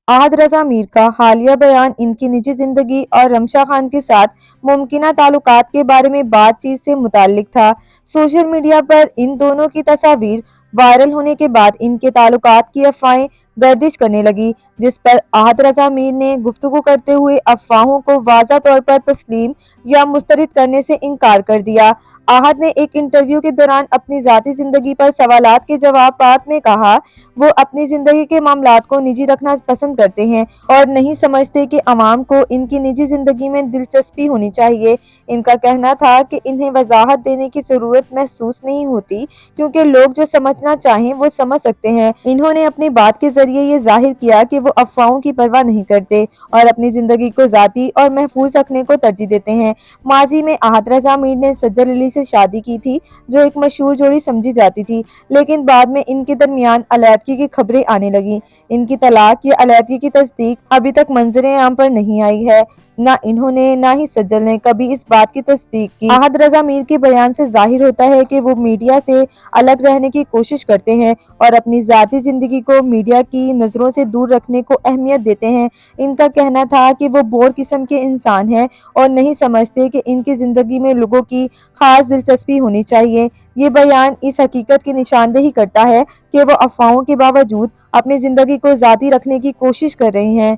आहद रजा मीर का हालिया बयान इनकी निजी जिंदगी और रमशा खान के साथ मुमकिना ताल्लुकात के बारे में बातचीत से मुताल्लिक था। सोशल मीडिया पर इन दोनों की तस्वीर वायरल होने के बाद इनके ताल्लुकात की अफवाहें गर्दिश करने लगी, जिस पर आहद रजा मीर ने गुफ्तगू करते हुए अफवाहों को वाज़ा तौर पर तस्लीम या मुस्तरद करने से इनकार कर दिया। आहद ने एक इंटरव्यू के दौरान अपनी ज़ाती ज़िंदगी पर सवालात के जवाबात में कहा, वो अपनी ज़िंदगी के मामलात को निजी रखना पसंद करते हैं और नहीं समझते कि अवाम को इनकी निजी ज़िंदगी में दिलचस्पी होनी चाहिए। इनका कहना था कि इन्हें वजाहत देने की ज़रूरत महसूस नहीं होती, क्योंकि लोग जो समझना चाहें वो समझ सकते हैं। इन्होंने अपनी बात के ज़रिए ये ज़ाहिर किया कि वो अफवाहों की परवाह नहीं करते और अपनी ज़िंदगी को ज़ाती और महफूज रखने को तरजीह देते हैं। माजी में आहद रजा मीर ने सज्जर अली से शादी की थी, जो एक मशहूर जोड़ी समझी जाती थी, लेकिन बाद में इनके दरमियान अलैदगी की खबरें आने लगी। इनकी तलाक या अलैदगी की तस्दीक अभी तक मंजरे आम पर नहीं आई है। ना इन्होंने ना ही सज्जल ने कभी इस बात की तस्दीक की। आहद रजा मीर के बयान से जाहिर होता है कि वो मीडिया से अलग रहने की कोशिश करते हैं और अपनी ज़ाती ज़िंदगी को मीडिया की नज़रों से दूर रखने को अहमियत देते हैं। इनका कहना था कि वो बोर किस्म के इंसान हैं और नहीं समझते कि इनकी ज़िंदगी में लोगों की खास दिलचस्पी होनी चाहिए। ये बयान इस हकीकत की निशानदेही करता है कि वो अफवाहों के बावजूद अपनी ज़िंदगी को ज़ाती रखने की कोशिश कर रहे हैं।